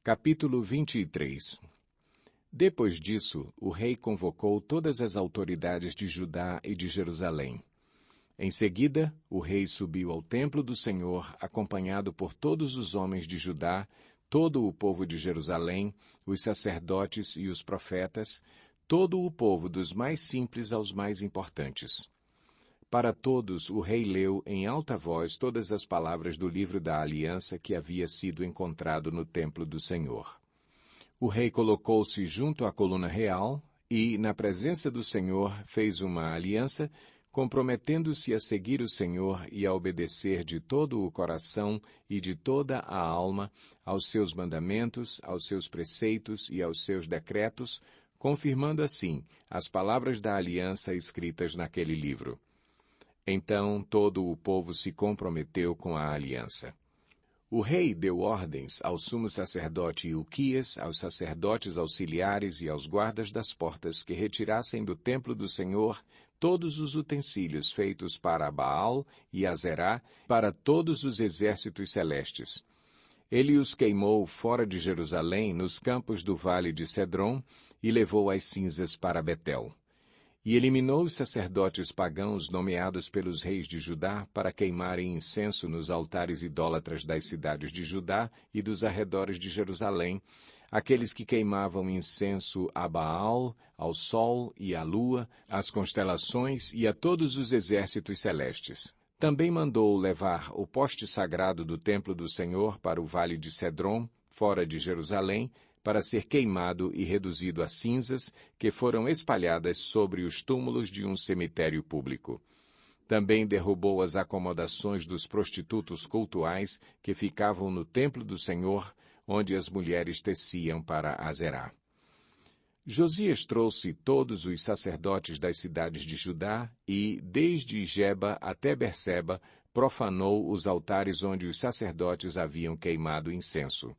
Capítulo 23. Depois disso, o rei convocou todas as autoridades de Judá e de Jerusalém. Em seguida, o rei subiu ao templo do Senhor, acompanhado por todos os homens de Judá, todo o povo de Jerusalém, os sacerdotes e os profetas, todo o povo dos mais simples aos mais importantes. Para todos, o rei leu em alta voz todas as palavras do livro da aliança que havia sido encontrado no templo do Senhor. O rei colocou-se junto à coluna real e, na presença do Senhor, fez uma aliança, comprometendo-se a seguir o Senhor e a obedecer de todo o coração e de toda a alma aos seus mandamentos, aos seus preceitos e aos seus decretos, confirmando assim as palavras da aliança escritas naquele livro. Então todo o povo se comprometeu com a aliança. O rei deu ordens ao sumo sacerdote Ilquias, aos sacerdotes auxiliares e aos guardas das portas que retirassem do templo do Senhor todos os utensílios feitos para Baal e Azerá, para todos os exércitos celestes. Ele os queimou fora de Jerusalém, nos campos do vale de Cedron, e levou as cinzas para Betel. E eliminou os sacerdotes pagãos nomeados pelos reis de Judá para queimarem incenso nos altares idólatras das cidades de Judá e dos arredores de Jerusalém, aqueles que queimavam incenso a Baal, ao sol e à lua, às constelações e a todos os exércitos celestes. Também mandou levar o poste sagrado do templo do Senhor para o vale de Cedron, fora de Jerusalém, para ser queimado e reduzido a cinzas que foram espalhadas sobre os túmulos de um cemitério público. Também derrubou as acomodações dos prostitutos cultuais que ficavam no templo do Senhor, onde as mulheres teciam para Azerá. Josias trouxe todos os sacerdotes das cidades de Judá e, desde Geba até Berseba, profanou os altares onde os sacerdotes haviam queimado incenso.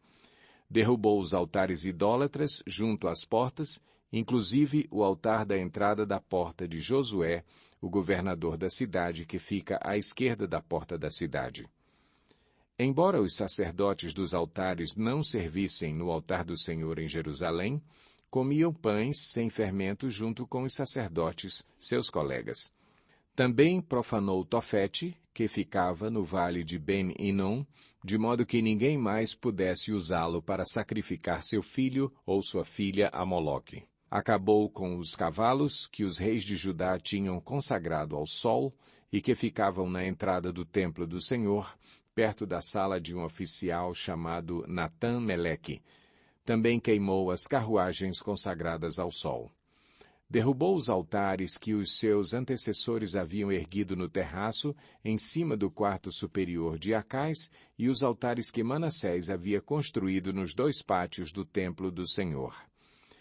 Derrubou os altares idólatras junto às portas, inclusive o altar da entrada da porta de Josué, o governador da cidade, que fica à esquerda da porta da cidade. Embora os sacerdotes dos altares não servissem no altar do Senhor em Jerusalém, comiam pães sem fermento junto com os sacerdotes, seus colegas. Também profanou Tofete, que ficava no vale de Ben-Inom, de modo que ninguém mais pudesse usá-lo para sacrificar seu filho ou sua filha a Moloque. Acabou com os cavalos que os reis de Judá tinham consagrado ao sol e que ficavam na entrada do templo do Senhor, perto da sala de um oficial chamado Natã-Meleque. Também queimou as carruagens consagradas ao sol. Derrubou os altares que os seus antecessores haviam erguido no terraço, em cima do quarto superior de Acais, e os altares que Manassés havia construído nos dois pátios do templo do Senhor.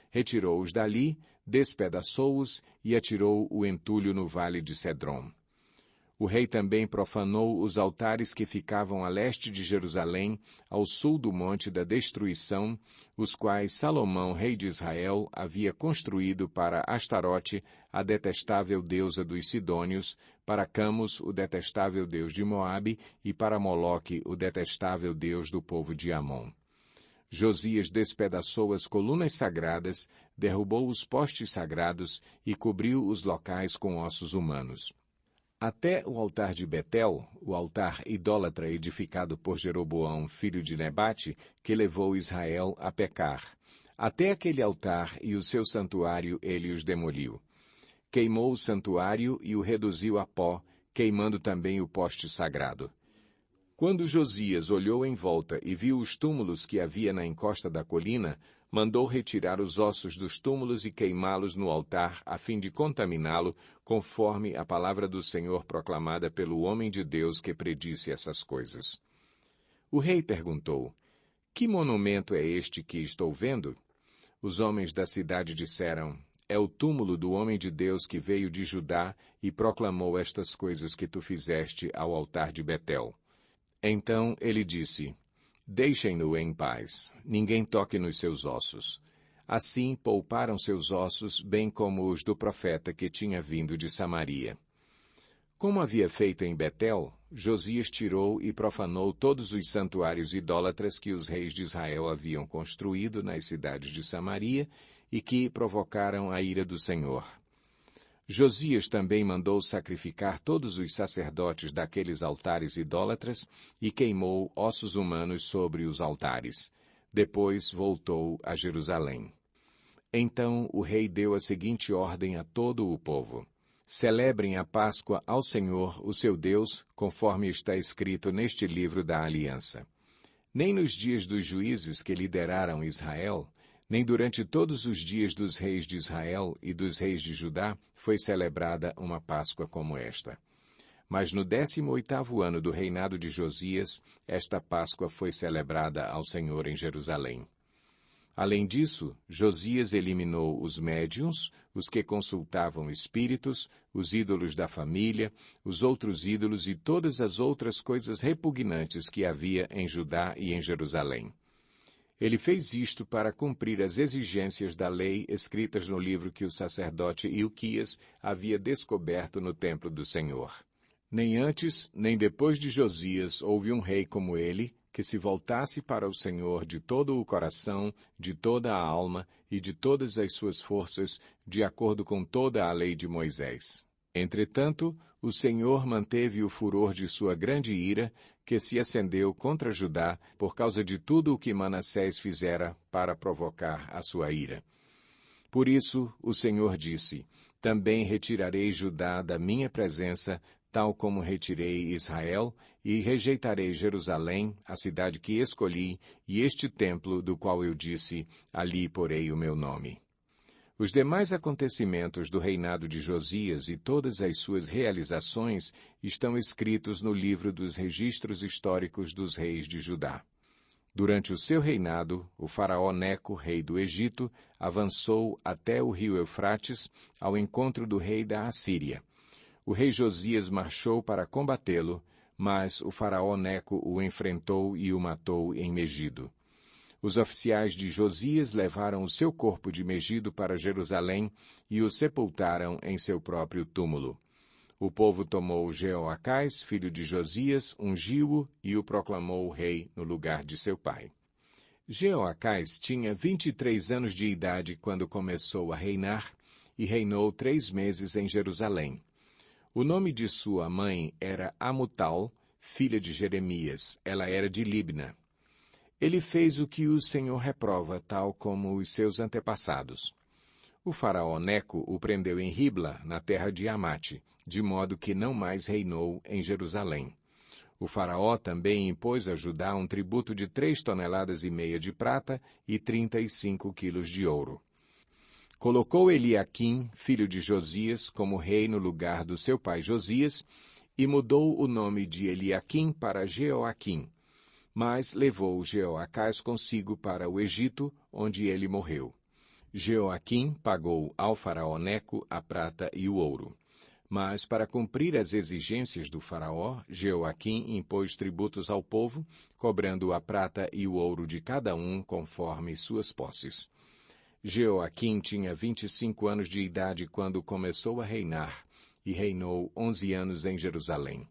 Retirou-os dali, despedaçou-os e atirou o entulho no vale de Cedron. O rei também profanou os altares que ficavam a leste de Jerusalém, ao sul do Monte da Destruição, os quais Salomão, rei de Israel, havia construído para Astarote, a detestável deusa dos Sidônios, para Camus, o detestável deus de Moabe, e para Moloque, o detestável deus do povo de Amon. Josias despedaçou as colunas sagradas, derrubou os postes sagrados e cobriu os locais com ossos humanos. Até o altar de Betel, o altar idólatra edificado por Jeroboão, filho de Nebate, que levou Israel a pecar. Até aquele altar e o seu santuário ele os demoliu. Queimou o santuário e o reduziu a pó, queimando também o poste sagrado. Quando Josias olhou em volta e viu os túmulos que havia na encosta da colina, mandou retirar os ossos dos túmulos e queimá-los no altar, a fim de contaminá-lo, conforme a palavra do Senhor proclamada pelo homem de Deus que predisse essas coisas. O rei perguntou: "Que monumento é este que estou vendo?" Os homens da cidade disseram: "É o túmulo do homem de Deus que veio de Judá e proclamou estas coisas que tu fizeste ao altar de Betel." Então ele disse: "Deixem-no em paz, ninguém toque nos seus ossos." Assim pouparam seus ossos, bem como os do profeta que tinha vindo de Samaria. Como havia feito em Betel, Josias tirou e profanou todos os santuários idólatras que os reis de Israel haviam construído nas cidades de Samaria e que provocaram a ira do Senhor. Josias também mandou sacrificar todos os sacerdotes daqueles altares idólatras e queimou ossos humanos sobre os altares. Depois voltou a Jerusalém. Então o rei deu a seguinte ordem a todo o povo: celebrem a Páscoa ao Senhor, o seu Deus, conforme está escrito neste livro da aliança. Nem nos dias dos juízes que lideraram Israel, nem durante todos os dias dos reis de Israel e dos reis de Judá foi celebrada uma Páscoa como esta. Mas no 18º ano do reinado de Josias, esta Páscoa foi celebrada ao Senhor em Jerusalém. Além disso, Josias eliminou os médiuns, os que consultavam espíritos, os ídolos da família, os outros ídolos e todas as outras coisas repugnantes que havia em Judá e em Jerusalém. Ele fez isto para cumprir as exigências da lei escritas no livro que o sacerdote Ilquias havia descoberto no templo do Senhor. Nem antes, nem depois de Josias houve um rei como ele, que se voltasse para o Senhor de todo o coração, de toda a alma e de todas as suas forças, de acordo com toda a lei de Moisés. Entretanto, o Senhor manteve o furor de sua grande ira, que se acendeu contra Judá por causa de tudo o que Manassés fizera para provocar a sua ira. Por isso, o Senhor disse: também retirarei Judá da minha presença, tal como retirei Israel, e rejeitarei Jerusalém, a cidade que escolhi, e este templo do qual eu disse: ali porei o meu nome. Os demais acontecimentos do reinado de Josias e todas as suas realizações estão escritos no livro dos registros históricos dos reis de Judá. Durante o seu reinado, o faraó Neco, rei do Egito, avançou até o rio Eufrates, ao encontro do rei da Assíria. O rei Josias marchou para combatê-lo, mas o faraó Neco o enfrentou e o matou em Megido. Os oficiais de Josias levaram o seu corpo de Megido para Jerusalém e o sepultaram em seu próprio túmulo. O povo tomou Jeoacás, filho de Josias, ungiu-o e o proclamou rei no lugar de seu pai. Jeoacás tinha 23 anos de idade quando começou a reinar e reinou 3 meses em Jerusalém. O nome de sua mãe era Amutal, filha de Jeremias. Ela era de Libna. Ele fez o que o Senhor reprova, tal como os seus antepassados. O faraó Neco o prendeu em Ribla, na terra de Amate, de modo que não mais reinou em Jerusalém. O faraó também impôs a Judá um tributo de 3,5 toneladas de prata e 35 quilos de ouro. Colocou Eliaquim, filho de Josias, como rei no lugar do seu pai Josias, e mudou o nome de Eliaquim para Jeoaquim. Mas levou Jeoacás consigo para o Egito, onde ele morreu. Jeoaquim pagou ao faraó Neco a prata e o ouro. Mas, para cumprir as exigências do faraó, Jeoaquim impôs tributos ao povo, cobrando a prata e o ouro de cada um conforme suas posses. Jeoaquim tinha 25 anos de idade quando começou a reinar, e reinou 11 anos em Jerusalém.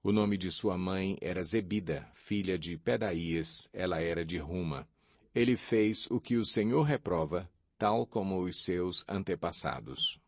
O nome de sua mãe era Zebida, filha de Pedaías, ela era de Ruma. Ele fez o que o Senhor reprova, tal como os seus antepassados.